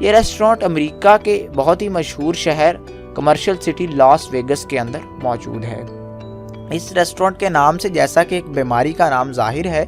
یہ ریسٹورانٹ امریکہ کے بہت ہی مشہور شہر کمرشل سٹی لاس ویگس کے اندر موجود ہے۔ اس ریسٹورانٹ کے نام سے جیسا کہ ایک بیماری کا نام ظاہر ہے،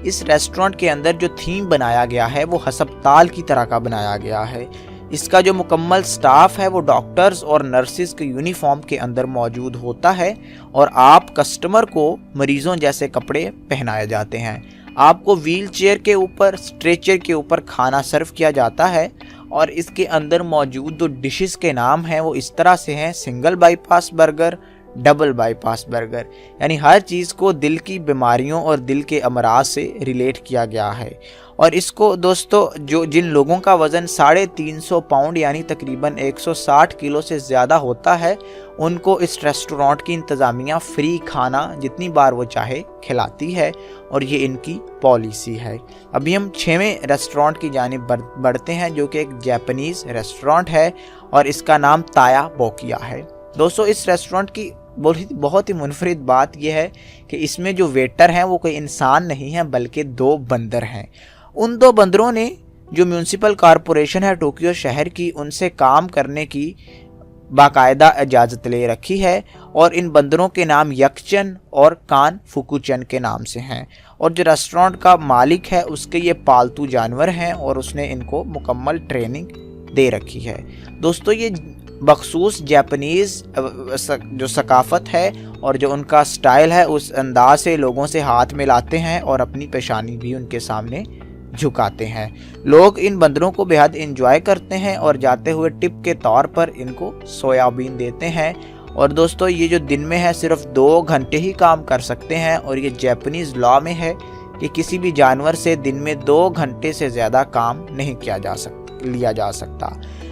اس ریسٹورانٹ کے اندر جو تھیم بنایا گیا ہے وہ ہسپتال کی طرح کا بنایا گیا ہے۔ اس کا جو مکمل سٹاف ہے وہ ڈاکٹرز اور نرسز کے یونیفارم کے اندر موجود ہوتا ہے، اور آپ کسٹمر کو مریضوں جیسے کپڑے پہنائے جاتے ہیں۔ آپ کو ویل چیئر کے اوپر، اسٹریچر کے اوپر کھانا سرو کیا جاتا ہے، اور اس کے اندر موجود جو ڈشز کے نام ہیں وہ اس طرح سے ہیں: single by pass burger, double by pass burger, یعنی ہر چیز کو دل کی بیماریوں اور دل کے امراض سے ریلیٹ کیا گیا ہے۔ اور اس کو دوستو جن لوگوں کا وزن 350 پاؤنڈ یعنی تقریباً 160 کلو سے زیادہ ہوتا ہے، ان کو اس ریسٹورانٹ کی انتظامیہ فری کھانا جتنی بار وہ چاہے کھلاتی ہے، اور یہ ان کی پالیسی ہے۔ ابھی ہم 6ویں ریسٹورانٹ کی جانب بڑھتے ہیں، جو کہ ایک جاپنیز ریسٹورانٹ ہے، اور اس کا نام تایا بوکیا ہے۔ دوستو اس ریسٹورانٹ کی بہت ہی منفرد بات یہ ہے کہ اس میں جو ویٹر ہیں وہ کوئی انسان نہیں ہیں بلکہ 2 بندر ہیں۔ ان 2 بندروں نے جو میونسپل کارپوریشن ہے ٹوکیو شہر کی، ان سے کام کرنے کی باقاعدہ اجازت لے رکھی ہے، اور ان بندروں کے نام یکچن اور کان فوکوچن کے نام سے ہیں، اور جو ریسٹورانٹ کا مالک ہے اس کے یہ پالتو جانور ہیں، اور اس نے ان کو مکمل ٹریننگ دے رکھی ہے۔ دوستو یہ بخصوص جاپنیز جو ثقافت ہے اور جو ان کا سٹائل ہے، اس انداز سے لوگوں سے ہاتھ ملاتے ہیں اور اپنی پیشانی بھی ان کے سامنے جھکاتے ہیں۔ لوگ ان بندروں کو بے حد انجوائے کرتے ہیں، اور جاتے ہوئے ٹپ کے طور پر ان کو سویابین دیتے ہیں۔ اور دوستو یہ جو دن میں ہے صرف 2 گھنٹے ہی کام کر سکتے ہیں، اور یہ جاپنیز لا میں ہے کہ کسی بھی جانور سے دن میں 2 گھنٹے سے زیادہ کام نہیں لیا جا سکتا۔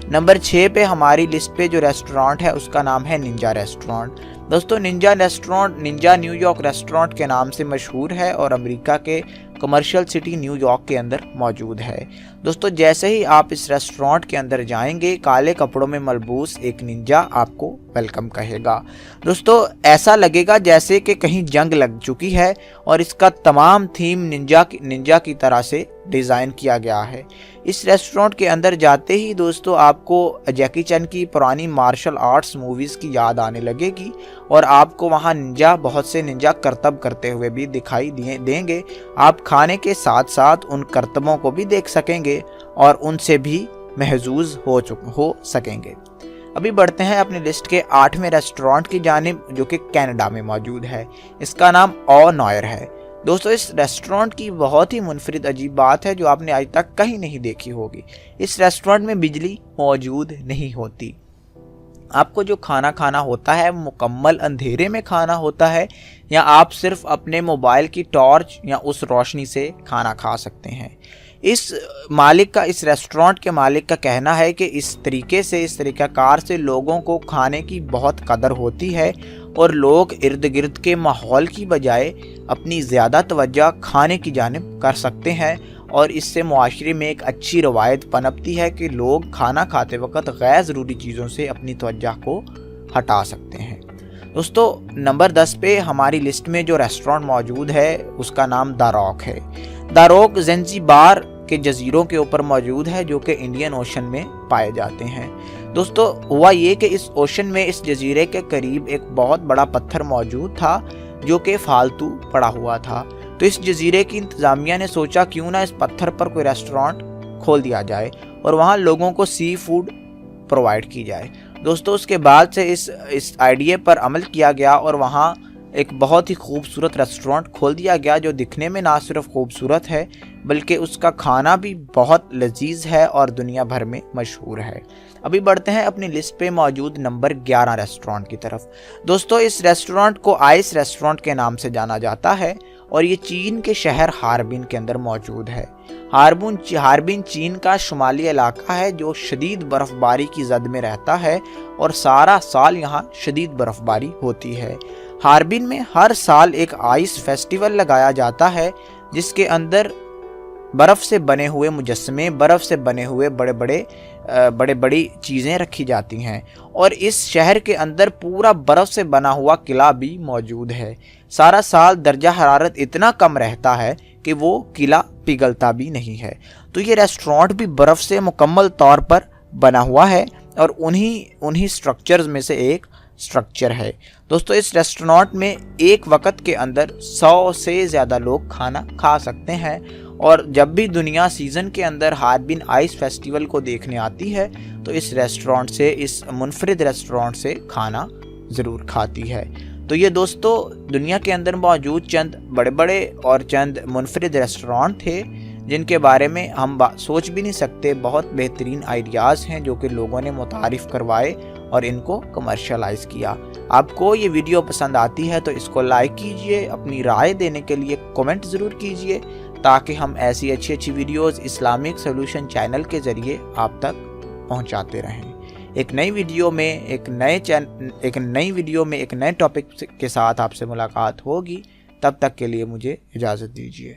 نمبر 6 پہ ہماری لسٹ پہ جو ریسٹورانٹ ہے اس کا نام ہے ننجا ریسٹورانٹ۔ دوستو Ninja restaurant Ninja new York restaurant کے نام سے مشہور ہے، اور امریکہ کے کمرشل سٹی نیو یارک کے اندر موجود ہے۔ دوستو جیسے ہی آپ اس ریسٹورانٹ کے اندر جائیں گے، کالے کپڑوں میں ملبوس ایک ننجا آپ کو ویلکم کہے گا۔ دوستو ایسا لگے گا جیسے کہ کہیں جنگ لگ چکی ہے، اور اس کا تمام تھیم ننجا کی طرح سے ڈیزائن کیا گیا ہے۔ اس ریسٹورانٹ کے اندر جاتے ہی دوستو آپ کو جیکی چن کی پرانی مارشل آرٹس موویز کی یاد آنے لگے گی، اور آپ کو وہاں بہت سے ننجا کرتب کرتے ہوئے بھی دکھائی دیں گے۔ آپ کھانے کے ساتھ ساتھ ان کرتبوں کو بھی دیکھ سکیں گے اور ان سے بھی محظوظ ہو سکیں گے۔ ابھی بڑھتے ہیں اپنی لسٹ کے 8ویں ریسٹورانٹ کی جانب، جو کہ کینیڈا میں موجود ہے۔ اس کا نام A.o.A ہے۔ دوستو اس ریسٹورانٹ کی بہت ہی منفرد عجیب بات ہے جو آپ نے آج تک کہیں نہیں دیکھی ہوگی۔ اس ریسٹورانٹ میں بجلی موجود نہیں ہوتی۔ آپ کو جو کھانا ہوتا ہے مکمل اندھیرے میں کھانا ہوتا ہے، یا آپ صرف اپنے موبائل کی ٹارچ یا اس روشنی سے کھانا کھا سکتے ہیں۔ اس ریسٹورانٹ کے مالک کا کہنا ہے کہ اس طریقہ کار سے لوگوں کو کھانے کی بہت قدر ہوتی ہے، اور لوگ ارد گرد کے ماحول کی بجائے اپنی زیادہ توجہ کھانے کی جانب کر سکتے ہیں، اور اس سے معاشرے میں ایک اچھی روایت پنپتی ہے کہ لوگ کھانا کھاتے وقت غیر ضروری چیزوں سے اپنی توجہ کو ہٹا سکتے ہیں۔ دوستو نمبر 10 پہ ہماری لسٹ میں جو ریسٹورانٹ موجود ہے اس کا نام دا راک ہے۔ دا راک زنزیبار کے جزیروں کے اوپر موجود ہے، جو کہ انڈین اوشن میں پائے جاتے ہیں۔ دوستو ہوا یہ کہ اس اوشن میں اس جزیرے کے قریب ایک بہت بڑا پتھر موجود تھا جو کہ فالتو پڑا ہوا تھا، تو اس جزیرے کی انتظامیہ نے سوچا کیوں نہ اس پتھر پر کوئی ریسٹورانٹ کھول دیا جائے اور وہاں لوگوں کو سی فوڈ پرووائڈ کی جائے۔ دوستو اس کے بعد سے اس آئیڈیا پر عمل کیا گیا اور وہاں ایک بہت ہی خوبصورت ریسٹورانٹ کھول دیا گیا جو دکھنے میں نہ صرف خوبصورت ہے بلکہ اس کا کھانا بھی بہت لذیذ ہے اور دنیا بھر میں مشہور ہے۔ ابھی بڑھتے ہیں اپنی لسٹ پہ موجود نمبر 11 ریسٹورانٹ کی طرف۔ دوستو اس ریسٹورانٹ کو آئس ریسٹورانٹ کے نام سے جانا جاتا ہے اور یہ چین کے شہر ہاربن کے اندر موجود ہے۔ ہاربن چین کا شمالی علاقہ ہے جو شدید برف باری کی زد میں رہتا ہے اور سارا سال یہاں شدید برف باری ہوتی ہے۔ ہاربن میں ہر سال ایک آئس فیسٹیول لگایا جاتا ہے جس کے اندر برف سے بنے ہوئے مجسمے، برف سے بنے ہوئے بڑے بڑی چیزیں رکھی جاتی ہیں اور اس شہر کے اندر پورا برف سے بنا ہوا قلعہ بھی موجود ہے۔ سارا سال درجہ حرارت اتنا کم رہتا ہے کہ وہ قلعہ پگھلتا بھی نہیں ہے۔ تو یہ ریسٹورانٹ بھی برف سے مکمل طور پر بنا ہوا ہے اور انہی سٹرکچرز میں سے ایک سٹرکچر ہے۔ دوستو اس ریسٹورانٹ میں ایک وقت کے اندر 100 سے زیادہ لوگ کھانا کھا سکتے ہیں، اور جب بھی دنیا سیزن کے اندر ہاربن آئس فیسٹیول کو دیکھنے آتی ہے تو اس ریسٹورانٹ سے، اس منفرد ریسٹورانٹ سے کھانا ضرور کھاتی ہے۔ تو یہ دوستو دنیا کے اندر موجود چند بڑے بڑے اور چند منفرد ریسٹورانٹ تھے جن کے بارے میں ہم سوچ بھی نہیں سکتے۔ بہت بہترین آئیڈیاز ہیں جو کہ لوگوں نے متعارف کروائے اور ان کو کمرشلائز کیا۔ آپ کو یہ ویڈیو پسند آتی ہے تو اس کو لائک کیجئے، اپنی رائے دینے کے لیے کومنٹ ضرور کیجئے تاکہ ہم ایسی اچھی ویڈیوز اسلامک سولوشن چینل کے ذریعے آپ تک پہنچاتے رہیں۔ ایک نئی ویڈیو میں ایک نئے ٹاپک کے ساتھ آپ سے ملاقات ہوگی۔ تب تک کے لیے مجھے اجازت دیجیے۔